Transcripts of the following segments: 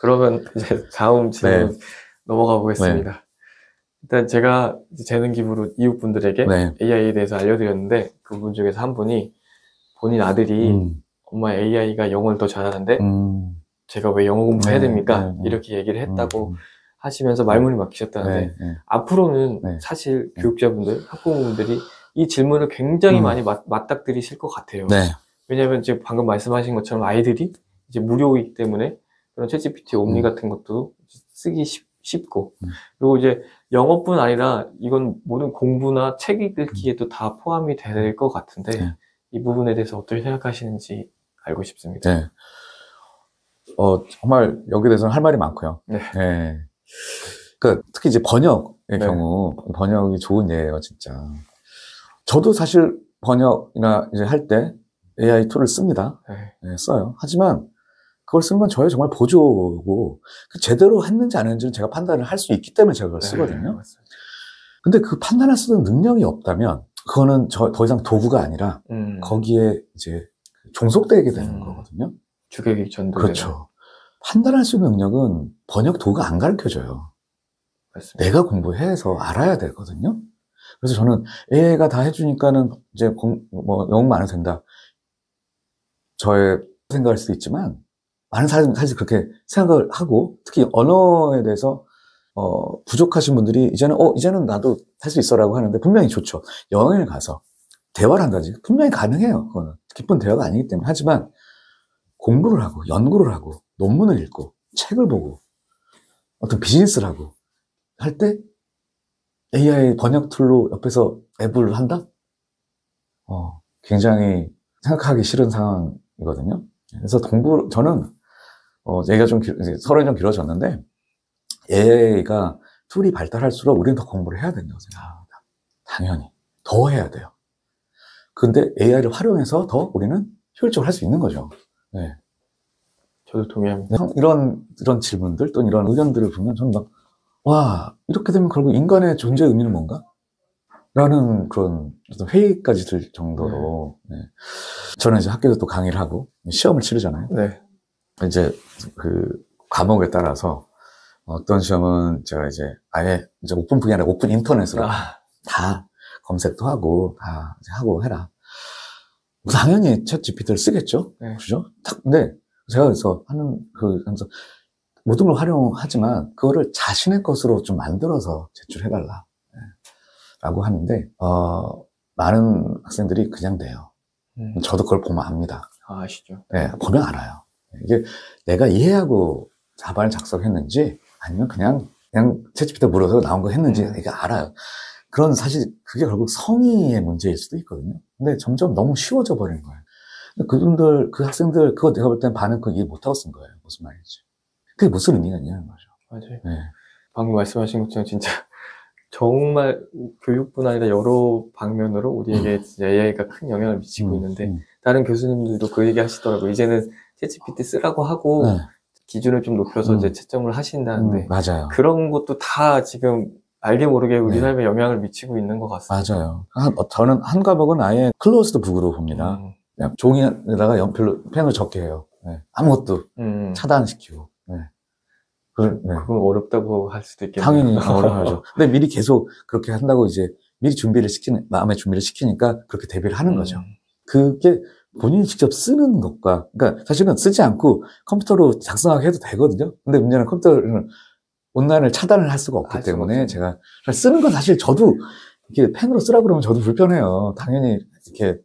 그러면 이제 다음 질문 네. 넘어가 보겠습니다. 일단 제가 재능 기부로 이웃분들에게 네. AI에 대해서 알려드렸는데 그분 중에서 한 분이 본인 아들이 엄마 AI가 영어를 더 잘하는데 제가 왜 영어 공부해야 됩니까? 이렇게 얘기를 했다고 하시면서 말문이 막히셨다는데 앞으로는 사실 교육자분들, 학부모분들이 이 질문을 굉장히 많이 맞닥뜨리실 것 같아요. 왜냐하면 지금 방금 말씀하신 것처럼 아이들이 이제 무료이기 때문에 그런 챗GPT 옴니 같은 것도 쓰기 쉽고 그리고 이제 영어뿐 아니라 이건 모든 공부나 책 읽기에도 다 포함이 될 것 같은데 이 부분에 대해서 어떻게 생각하시는지 알고 싶습니다. 네. 정말 여기에 대해서는 할 말이 많고요. 네. 네. 그러니까 특히 이제 번역의 경우, 번역이 좋은 예예요, 진짜. 저도 사실 번역이나 이제 할 때 AI 툴을 씁니다. 네, 써요. 하지만 그걸 쓴 건 저의 정말 보조고, 제대로 했는지 안 했는지는 제가 판단을 할 수 있기 때문에 제가 그걸 쓰거든요. 근데 그 판단할 수 있는 능력이 없다면, 그거는 더 이상 도구가 아니라, 거기에 이제 종속되게 되는 거거든요. 주객이 전도. 그렇죠. 판단할 수 있는 능력은 번역 도구가 안 가르쳐줘요. 맞습니다. 내가 공부해서 알아야 되거든요. 그래서 저는 AI가 다 해주니까는 이제 영어만 안 해도 된다. 저의 생각일 수도 있지만, 많은 사람들은 사실 그렇게 생각을 하고, 특히 언어에 대해서, 부족하신 분들이 이제는 나도 할 수 있어라고 하는데 분명히 좋죠. 여행을 가서 대화를 한다든지 분명히 가능해요. 그거는. 기쁜 대화가 아니기 때문에. 하지만 공부를 하고, 연구를 하고, 논문을 읽고, 책을 보고, 어떤 비즈니스를 하고, 할 때 AI 번역 툴로 옆에서 앱을 한다? 굉장히 생각하기 싫은 상황이거든요. 그래서 저는, 얘기가 서론이 좀 길어졌는데, AI가 툴이 발달할수록 우리는 더 공부를 해야 된다고 생각합니다. 당연히. 더 해야 돼요. 근데 AI를 활용해서 더 우리는 효율적으로 할 수 있는 거죠. 네. 저도 동의합니다. 이런 질문들, 또는 이런 의견들을 보면 저는 이렇게 되면 결국 인간의 존재의 의미는 뭔가? 라는 그런 회의까지 들 정도로, 저는 이제 학교에서 또 강의를 하고, 시험을 치르잖아요. 이제 그 과목에 따라서, 어떤 시험은 제가 이제 아예 이제 오픈 분야 아니라 오픈 인터넷으로 다 검색도 하고, 다 이제 하고 해라. 당연히 챗 GPT를 쓰겠죠? 그죠? 근데 제가 그래서 하면서 모든 걸 활용하지만 그거를 자신의 것으로 좀 만들어서 제출해달라. 라고 하는데, 많은 학생들이 그냥 돼요. 저도 그걸 보면 압니다. 아시죠? 네, 보면 알아요. 이게 내가 이해하고 자반을 작성했는지 아니면 그냥 챗GPT 물어서 나온 거 했는지 이게 알아요. 그런 사실 그게 결국 성의의 문제일 수도 있거든요. 근데 점점 너무 쉬워져 버리는 거예요. 그 학생들, 그거 내가 볼 땐 반은 그거 이해 못하고 쓴 거예요. 무슨 말인지. 그게 무슨 의미가 있냐는 거죠. 맞아요. 방금 말씀하신 것처럼 진짜 정말 교육뿐 아니라 여러 방면으로 우리에게 AI가 큰 영향을 미치고 있는데 다른 교수님들도 그 얘기 하시더라고요. 이제는 챗GPT 쓰라고 하고 기준을 좀 높여서 이제 채점을 하신다는데 맞아요. 그런 것도 다 지금 알게 모르게 우리 삶에 영향을 미치고 있는 것 같습니다. 맞아요. 저는 한 과목은 아예 클로즈드 북으로 봅니다. 그냥 종이에다가 연필로 펜으로 적게 해요. 아무것도 차단시키고. 그건 어렵다고 할 수도 있겠네요. 당연히 어려워하죠. 근데 미리 계속 그렇게 한다고 이제 미리 마음의 준비를 시키니까 그렇게 대비를 하는 거죠. 그게 본인이 직접 쓰는 것과, 그러니까 사실은 쓰지 않고 컴퓨터로 작성하게 해도 되거든요. 근데 문제는 컴퓨터는 온라인을 차단을 할 수가 없기 때문에 제가 쓰는 건 사실 저도 이렇게 펜으로 쓰라고 그러면 저도 불편해요. 당연히 이렇게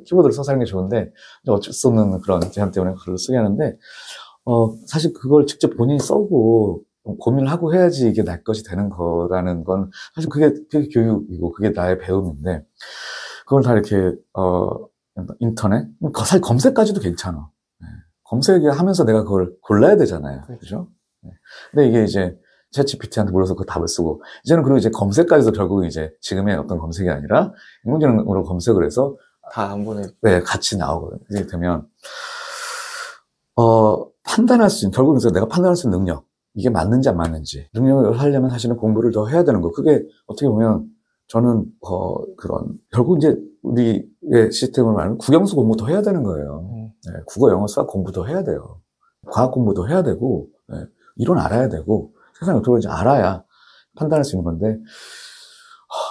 키보드를 써서 하는 게 좋은데 어쩔 수 없는 그런 제한 때문에 그걸로 쓰게 하는데, 사실 그걸 직접 본인이 써고 고민을 하고 해야지 이게 날 것이 되는 거라는 건 사실 그게 교육이고 그게 나의 배움인데, 그걸 다 이렇게 인터넷 사실 검색까지도 괜찮아. 검색하면서 내가 그걸 골라야 되잖아요. 그죠? 근데 이게 이제 챗GPT한테 물어서 그 답을 쓰고, 이제는 그리고 이제 검색까지도 결국 이제 지금의 어떤 검색이 아니라 인공지능으로 검색을 해서 다 한 번에 같이 나오거든요. 이렇게 되면 판단할 수 있는, 결국은 그래서 내가 판단할 수 있는 능력, 이게 맞는지 안 맞는지 능력을 하려면 사실은 공부를 더 해야 되는 거. 그게 어떻게 보면 저는 결국 이제 우리의 시스템을 말하면 국영수 공부 더 해야 되는 거예요. 국어, 영어, 수학 공부 더 해야 돼요. 과학 공부도 해야 되고, 이론 알아야 되고 세상이 어떻게 되는지 알아야 판단할 수 있는 건데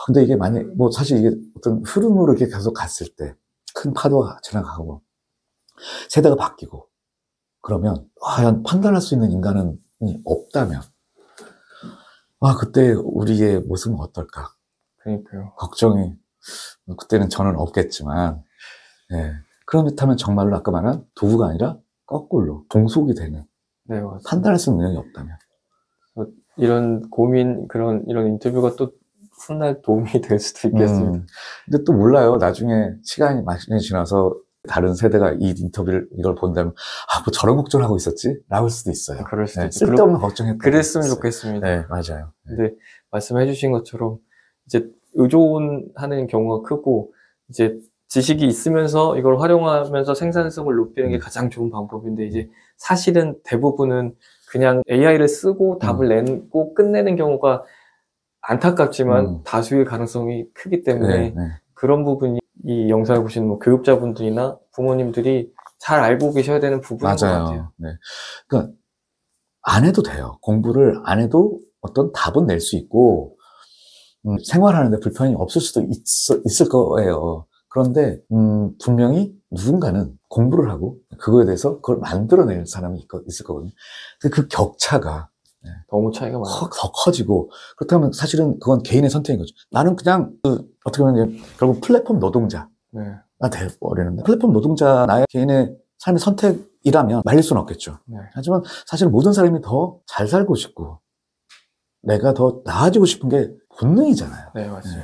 근데 이게 만약 뭐 사실 이게 어떤 흐름으로 이렇게 계속 갔을 때 큰 파도가 지나가고 세대가 바뀌고 그러면 과연 판단할 수 있는 인간은 없다면 그때 우리의 모습은 어떨까? 그러니까요. 걱정이 그때는 저는 없겠지만 예. 그렇다면 정말로 아까 말한 도구가 아니라 거꾸로 동속이 되는 네, 맞습니다. 판단할 수 있는 능력이 없다면 이런 고민 이런 인터뷰가 또 훗날 도움이 될 수도 있겠습니다. 근데 또 몰라요. 나중에 시간이 많이 지나서 다른 세대가 이 인터뷰를 이걸 본다면 뭐 저런 걱정을 하고 있었지? 라고 수도 있어요. 그럴 수도 있죠. 쓸데없는 걱정했던 그랬으면 좋겠습니다. 네, 맞아요. 근데 말씀해 주신 것처럼 이제 의존하는 경우가 크고 이제 지식이 있으면서 이걸 활용하면서 생산성을 높이는 게 가장 좋은 방법인데 이제 사실은 대부분은 그냥 AI를 쓰고 답을 내고 끝내는 경우가 안타깝지만 다수의 가능성이 크기 때문에 그런 부분이 이 영상을 보시는 뭐 교육자분들이나 부모님들이 잘 알고 계셔야 되는 부분인 것 같아요. 네. 그러니까 안 해도 돼요. 공부를 안 해도 어떤 답은 낼 수 있고 생활하는데 불편이 없을 수도 있을 거예요. 그런데 분명히 누군가는 공부를 하고 그거에 대해서 그걸 만들어낼 사람이 있을 거거든요. 근데 그 격차가 너무 차이가 많아요. 더 커지고 그렇다면 사실은 그건 개인의 선택인 거죠. 나는 그냥 어떻게 보면 결국 플랫폼 노동자가 돼버리는데 플랫폼 노동자 나의 개인의 삶의 선택이라면 말릴 수는 없겠죠. 하지만 사실 모든 사람이 더 잘 살고 싶고 내가 더 나아지고 싶은 게 본능이잖아요. 네, 맞아요.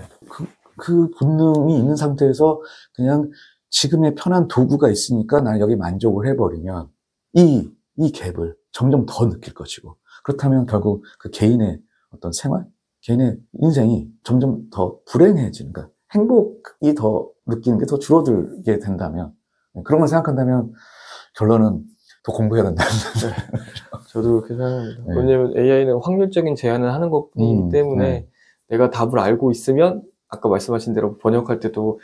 그 본능이 있는 상태에서 그냥 지금의 편한 도구가 있으니까 나는 여기 만족을 해버리면 이 갭을 점점 더 느낄 것이고 그렇다면 결국 그 개인의 어떤 생활, 개인의 인생이 점점 더 불행해지는, 그러니까 행복이 더 느끼는 게 더 줄어들게 된다면 그런 걸 생각한다면 결론은 더 공부해야 된다. 저도 그렇게 생각합니다. 왜냐면 AI는 확률적인 제한을 하는 것뿐이기 때문에 내가 답을 알고 있으면 아까 말씀하신 대로 번역할 때도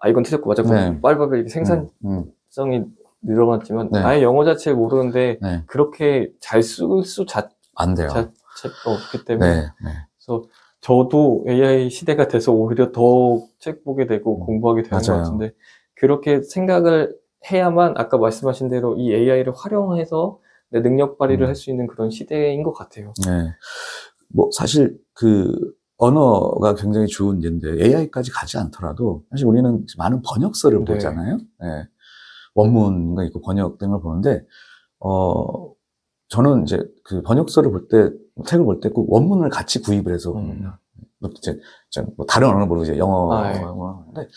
이건 틀렸고 맞았고 빨리빨리 이렇게 생산성이 늘어났지만 아예 영어 자체를 모르는데 그렇게 잘 쓸 수 안 돼요. 자체가 없기 때문에 그래서 저도 AI 시대가 돼서 오히려 더 책 보게 되고 공부하게 되는 것 같은데 그렇게 생각을 해야만 아까 말씀하신 대로 이 AI를 활용해서 내 능력 발휘를 할 수 있는 그런 시대인 것 같아요. 뭐 사실 언어가 굉장히 좋은 예인데 AI까지 가지 않더라도 사실 우리는 많은 번역서를 보잖아요. 원문가 있고 번역된 걸 보는데 저는 이제 그 번역서를 볼 때 책을 볼 때 꼭 원문을 같이 구입을 해서 뭐 다른 언어는 모르고 이제 영어인데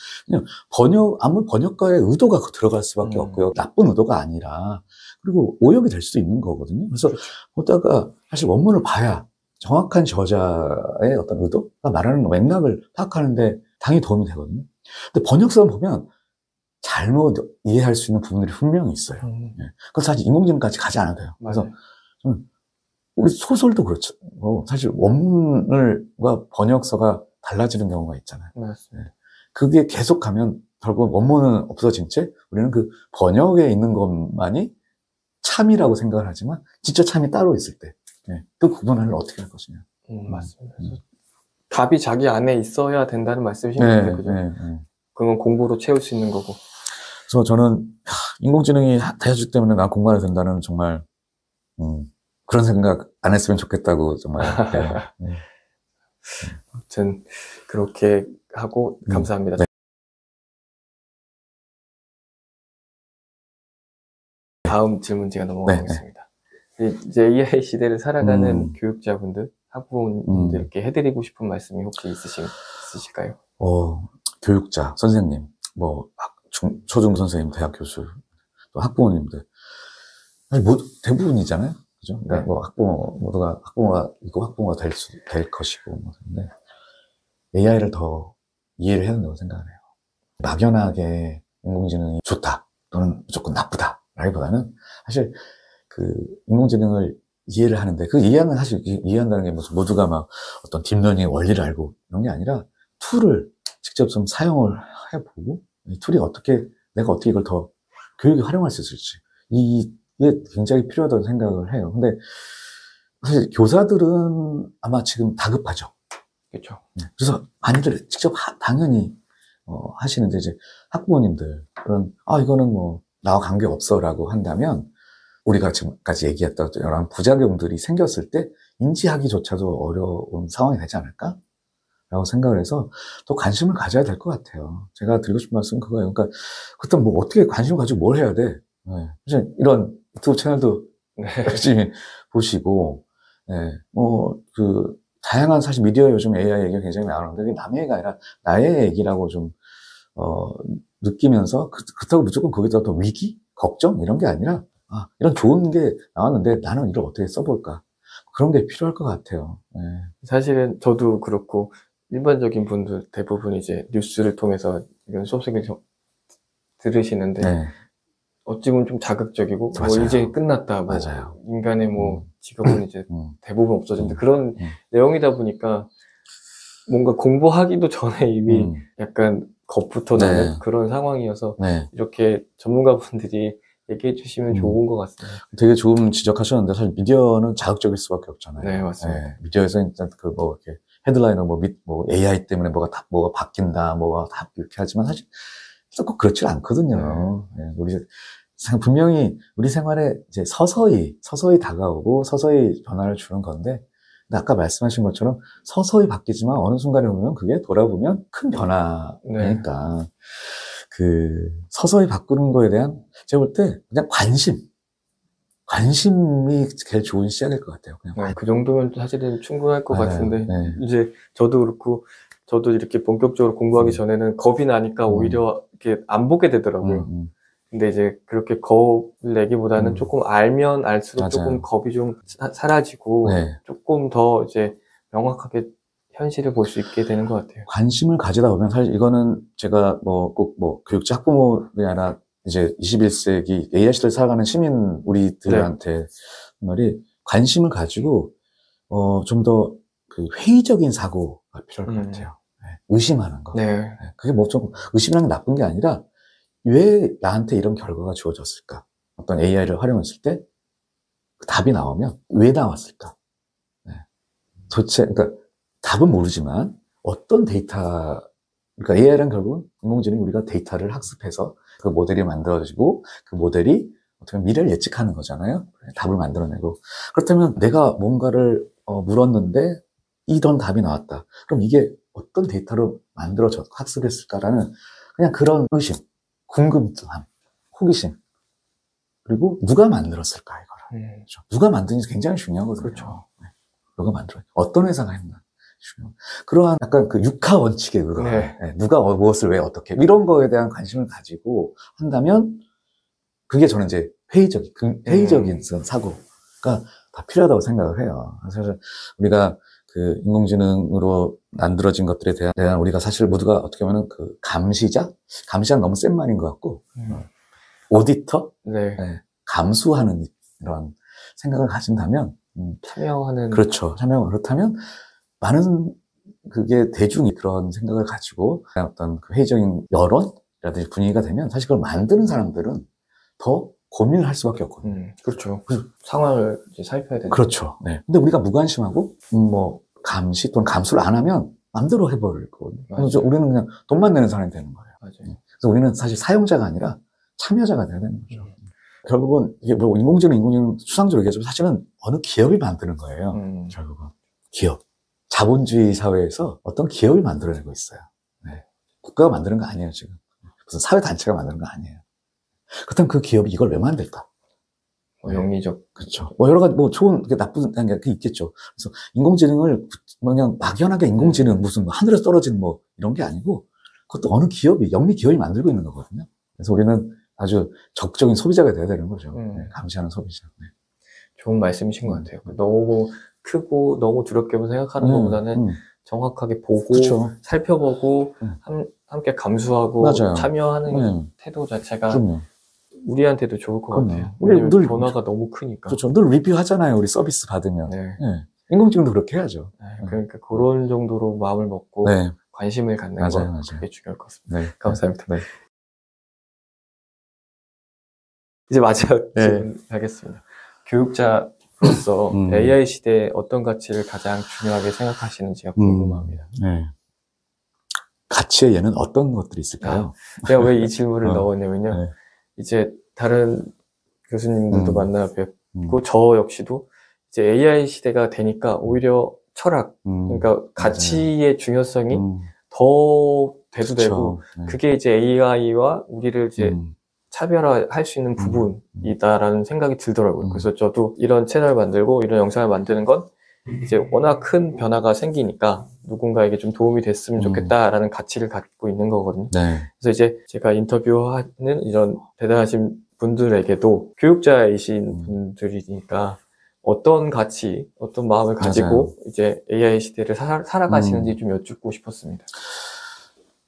그냥 아무 번역가의 의도가 들어갈 수밖에 없고요. 나쁜 의도가 아니라 그리고 오역이 될 수도 있는 거거든요. 그래서 보다가 사실 원문을 봐야 정확한 저자의 어떤 의도가 말하는 맥락을 파악하는데 당연히 도움이 되거든요. 근데 번역서를 보면 잘못 이해할 수 있는 부분들이 분명히 있어요. 그건 사실 인공지능까지 가지 않아도 돼요. 그래서 우리 소설도 그렇죠. 사실 원문과 번역서가 달라지는 경우가 있잖아요. 맞습니다. 그게 계속 가면 결국 원문은 없어진 채 우리는 그 번역에 있는 것만이 참이라고 생각을 하지만 진짜 참이 따로 있을 때 그 구분을 어떻게 할 것이냐. 맞습니다. 답이 자기 안에 있어야 된다는 말씀이신 건데 그죠? 그건 공부로 채울 수 있는 거고. 그래서 저는 인공지능이 대해주기 때문에 나 공부해야 된다는 정말 그런 생각 안 했으면 좋겠다고 정말. 아무튼 그렇게 하고 감사합니다. 다음 질문 제가 넘어가겠습니다. 이제 AI 시대를 살아가는 교육자분들, 학부모님들께 해드리고 싶은 말씀이 혹시 있으실까요? 교육자, 선생님, 뭐 초중 선생님, 대학 교수, 또 학부모님들 사실 대부분이잖아요, 그죠? 그러니까 뭐 학부모 모두가 학부모가 있고 학부모가 될 것이고 근데 AI를 더 이해를 해야 된다고 생각해요. 막연하게 인공지능이 좋다 또는 무조건 나쁘다라기보다는 사실 그 인공지능을 이해를 하는데 그 이해하는 사실 이해한다는 게 무슨 모두가 막 어떤 딥러닝의 원리를 알고 이런 게 아니라 툴을 직접 좀 사용을 해보고 이 툴이 내가 어떻게 이걸 더 교육에 활용할 수 있을지 이게 굉장히 필요하다고 생각을 해요. 근데 사실 교사들은 아마 지금 다급하죠. 그렇죠. 그래서 많이들 직접 당연히 하시는데 이제 학부모님들은 이거는 뭐 나와 관계없어라고 한다면 우리가 지금까지 얘기했던 여러 부작용들이 생겼을 때 인지하기조차도 어려운 상황이 되지 않을까? 라고 생각을 해서 더 관심을 가져야 될 것 같아요. 제가 드리고 싶은 말씀은 그거예요. 그러니까 그렇다면 뭐 어떻게 관심을 가지고 뭘 해야 돼? 네. 이런 유튜브 채널도 열심히 보시고, 다양한 사실 미디어 요즘 AI 얘기가 굉장히 많은데 그게 남의 얘기가 아니라 나의 얘기라고 좀 느끼면서 그렇다고 무조건 거기다 더 위기? 걱정? 이런 게 아니라 이런 좋은 게 나왔는데 나는 이걸 어떻게 써볼까? 그런 게 필요할 것 같아요. 네. 사실은 저도 그렇고 일반적인 분들 대부분 이제 뉴스를 통해서 이런 수업생들 들으시는데 네. 어찌 보면 좀 자극적이고 맞아요. 뭐 이제 끝났다 뭐 맞아요. 인간의 뭐 직업은 이제 대부분 없어진다 그런 내용이다 보니까 뭔가 공부하기도 전에 이미 약간 겁부터 나는 그런 상황이어서 이렇게 전문가분들이 얘기해 주시면 좋은 것 같습니다. 되게 좋은 지적하셨는데 사실 미디어는 자극적일 수밖에 없잖아요. 네, 맞습니다. 미디어에서 일단 이렇게 헤드라인은 뭐 AI 때문에 뭐가 바뀐다, 뭐가 다 이렇게 하지만 사실 꼭 그렇지 않거든요. 우리 분명히 우리 생활에 이제 서서히 다가오고 서서히 변화를 주는 건데, 근데 아까 말씀하신 것처럼 서서히 바뀌지만 어느 순간에 보면 그게 돌아보면 큰 변화니까 서서히 바꾸는 거에 대한 제가 볼 때 그냥 관심이 제일 좋은 시작일 것 같아요. 그냥 그 정도면 사실은 충분할 것 같은데 이제 저도 그렇고 저도 이렇게 본격적으로 공부하기 전에는 겁이 나니까 오히려 이렇게 안 보게 되더라고요. 근데 이제 그렇게 겁을 내기보다는 조금 알면 알수록 조금 겁이 좀 사라지고 조금 더 이제 명확하게 현실을 볼 수 있게 되는 것 같아요. 관심을 가지다 보면 사실 이거는 제가 꼭 교육자 학부모들이 아니라 이제 21세기 AI 시대를 살아가는 시민 우리들한테 말이 관심을 가지고 좀 더 회의적인 사고가 필요할 것 같아요. 의심하는 거. 그게 뭐 좀 의심하는 게 나쁜 게 아니라 왜 나한테 이런 결과가 주어졌을까? 어떤 AI를 활용했을 때 답이 나오면 왜 나왔을까? 도대체 그러니까 답은 모르지만 어떤 데이터, 그러니까 AI란 결국은 인공지능이 우리가 데이터를 학습해서 그 모델이 만들어지고 그 모델이 어떻게 보면 미래를 예측하는 거잖아요. 답을 만들어내고. 그렇다면 내가 뭔가를 물었는데 이런 답이 나왔다. 그럼 이게 어떤 데이터로 만들어져 학습했을까라는 그냥 그런 의심, 궁금함, 호기심. 그리고 누가 만들었을까 이거를. 그렇죠. 누가 만드는지 굉장히 중요하거든요. 그렇죠. 누가 만들었? 어떤 회사가 했나? 그러한 약간 육하 원칙에 의거한 누가 무엇을 왜 어떻게 이런 거에 대한 관심을 가지고 한다면 그게 저는 이제 회의적인 사고가 다 필요하다고 생각을 해요. 사실 우리가 인공지능으로 만들어진 것들에 대한 우리가 사실 모두가 어떻게 보면 감시자는 너무 센 말인 것 같고 오디터, 감수하는 이런 생각을 가진다면 참여하는 그렇죠. 그렇다면 많은 대중이 그런 생각을 가지고 어떤 회의적인 여론이라든지 분위기가 되면 사실 그걸 만드는 사람들은 더 고민을 할 수밖에 없거든요. 그렇죠. 상황을 이제 살펴야 되죠. 그렇죠. 근데 우리가 무관심하고 감시 또는 감수를 안 하면 마음대로 해버릴 거거든요. 그래서 우리는 그냥 돈만 내는 사람이 되는 거예요. 그래서 우리는 사실 사용자가 아니라 참여자가 돼야 되는 거죠. 결국은 이게 뭐 인공지능 추상적으로 얘기하지만 사실은 어느 기업이 만드는 거예요. 결국은 기업. 자본주의 사회에서 어떤 기업이 만들어내고 있어요. 국가가 만드는 거 아니에요, 지금. 무슨 사회단체가 만드는 거 아니에요. 그렇다면 그 기업이 이걸 왜 만들까? 영리적. 그렇죠. 여러 가지, 좋은, 나쁜 게 있겠죠. 그래서 인공지능을 그냥 막연하게 인공지능 무슨 하늘에서 떨어진 이런 게 아니고 그것도 어느 기업이, 영리 기업이 만들고 있는 거거든요. 그래서 우리는 아주 적극적인 소비자가 돼야 되는 거죠. 감시하는 소비자. 좋은 말씀이신 것 같아요. 너무 크고 너무 두렵게 생각하는 것보다는 정확하게 보고 살펴보고 함께 감수하고 맞아요. 참여하는 태도 자체가 우리한테도 좋을 것 같아요. 우리 왜냐면 늘 변화가 너무 크니까. 그렇죠. 늘 리뷰하잖아요. 우리 서비스 받으면. 인공지능도 그렇게 해야죠. 그러니까 그런 정도로 마음을 먹고 관심을 갖는 거 그게 중요할 것 같습니다. 감사합니다. 이제 마지막 질문 하겠습니다. 교육자 교수님으로서 AI 시대에 어떤 가치를 가장 중요하게 생각하시는지가 궁금합니다. 네. 가치에 얘는 어떤 것들이 있을까요? 제가 왜 이 질문을 넣었냐면요. 네. 이제 다른 교수님들도 만나 뵙고 저 역시도 이제 AI 시대가 되니까 오히려 철학, 그러니까 가치의 중요성이 더 대두되고 그게 이제 AI와 우리를 이제 차별화할 수 있는 부분이다라는 생각이 들더라고요. 그래서 저도 이런 채널 만들고 이런 영상을 만드는 건 이제 워낙 큰 변화가 생기니까 누군가에게 좀 도움이 됐으면 좋겠다라는 가치를 갖고 있는 거거든요. 네. 그래서 이제 제가 인터뷰하는 이런 대단하신 분들에게도 교육자이신 분들이니까 어떤 가치, 어떤 마음을 가지고 맞아요. 이제 AI 시대를 살아가시는지 좀 여쭙고 싶었습니다.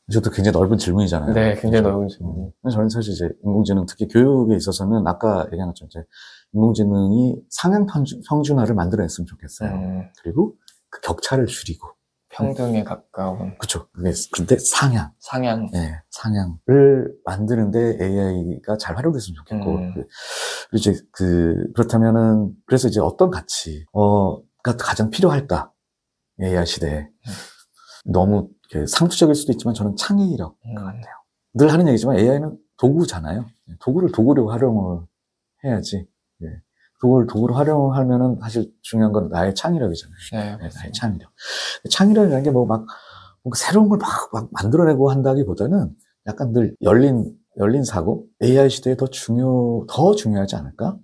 이것도 굉장히 넓은 질문이잖아요. 네, 굉장히 넓은 질문. 저는 사실 이제 인공지능, 특히 교육에 있어서는 아까 얘기한 것처럼 이제 인공지능이 상향 평준화를 만들어냈으면 좋겠어요. 그리고 그 격차를 줄이고. 평등에 가까운. 그쵸. 근데 상향. 네, 상향을 만드는데 AI가 잘 활용됐으면 좋겠고. 그리고 이제 그렇다면은, 그래서 이제 어떤 가치가 가장 필요할까? AI 시대에. 너무 상투적일 수도 있지만 저는 창의력 같아요. 늘 하는 얘기지만 AI는 도구잖아요. 도구를 도구로 활용을 해야지. 예. 도구를 도구로 활용하면은 사실 중요한 건 나의 창의력이잖아요. 네, 나의 창의력. 창의력이라는 게 뭔가 새로운 걸 막 만들어내고 한다기보다는 약간 늘 열린 사고, AI 시대에 더 중요하지 않을까?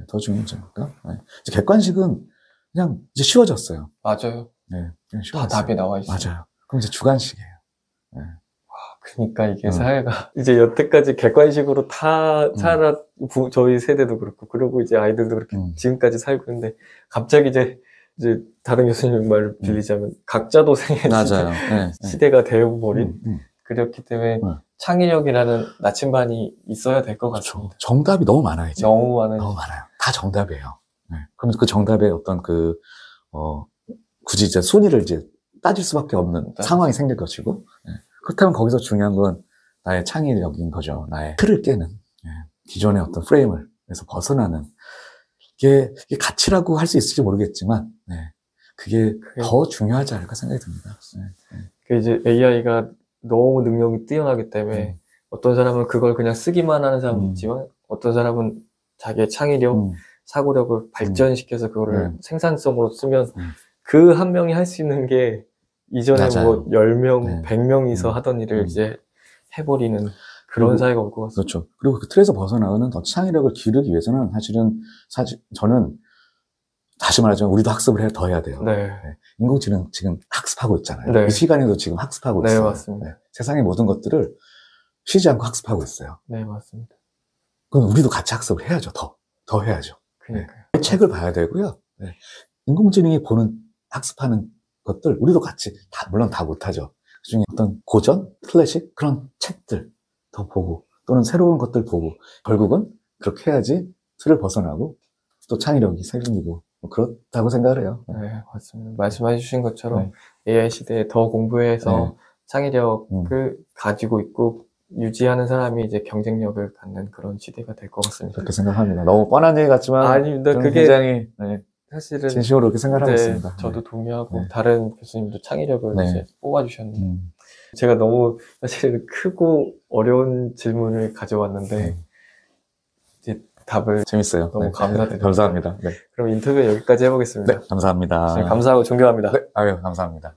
더 중요하지 않을까? 네. 이제 객관식은 그냥 이제 쉬워졌어요. 맞아요. 네, 다 답이 나와 있어요. 맞아요. 그럼 이제 주관식이에요. 네. 그러니까 이게 사회가 이제 여태까지 객관식으로 저희 세대도 그렇고 그리고 이제 아이들도 그렇게 지금까지 살고 있는데 갑자기 이제 다른 교수님 말을 빌리자면 각자 도생의 시대가 되어버린 그렇기 때문에 창의력이라는 나침반이 있어야 될 것 같습니다. 정답이 너무 많아요. 이제. 너무 많아요. 다 정답이에요. 네. 그럼 그 정답에 어떤 굳이 이제 순위를 이제 따질 수밖에 없는 상황이 생길 것이고, 그렇다면 거기서 중요한 건 나의 창의력인 거죠. 나의 틀을 깨는, 기존의 어떤 프레임에서 벗어나는, 이게 가치라고 할 수 있을지 모르겠지만, 그게 더 중요하지 않을까 생각이 듭니다. 이제 AI가 너무 능력이 뛰어나기 때문에 어떤 사람은 그걸 그냥 쓰기만 하는 사람이 있지만 어떤 사람은 자기의 창의력, 사고력을 발전시켜서 그거를 생산성으로 쓰면 그 한 명이 할 수 있는 게 이전에 뭐 10명, 100명이서 하던 일을 이제 해버리는 그런 사회가 올 것 같습니다. 그렇죠. 그리고 그 틀에서 벗어나는 더 창의력을 기르기 위해서는 사실 저는 다시 말하자면 우리도 학습을 더 해야 돼요. 네. 인공지능 지금 학습하고 있잖아요. 네. 이 시간에도 지금 학습하고 있어요. 네, 맞습니다. 세상의 모든 것들을 쉬지 않고 학습하고 있어요. 네, 맞습니다. 그럼 우리도 같이 학습을 해야죠. 더 해야죠. 그러니까요. 책을 봐야 되고요. 인공지능이 학습하는 것들 우리도 같이 물론 다 못하죠. 그중에 어떤 고전, 클래식 그런 책들 더 보고 또는 새로운 것들 보고 결국은 그렇게 해야지 틀을 벗어나고 또 창의력이 생기고 그렇다고 생각을 해요. 네, 맞습니다. 말씀해 주신 것처럼 AI 시대에 더 공부해서 창의력을 가지고 있고 유지하는 사람이 이제 경쟁력을 갖는 그런 시대가 될 것 같습니다. 그렇게 생각합니다. 너무 뻔한 얘기 같지만 아닙니다. 그게 굉장히 사실은 진심으로 그렇게 생각하고 있습니다. 저도 동의하고 다른 교수님도 창의력을 이제 뽑아주셨는데 제가 너무 사실 크고 어려운 질문을 가져왔는데 이제 답을 재밌어요. 너무 감사드립니다. 감사합니다. 그럼 인터뷰 여기까지 해보겠습니다. 네, 감사합니다. 감사하고 존경합니다. 네, 아유, 감사합니다.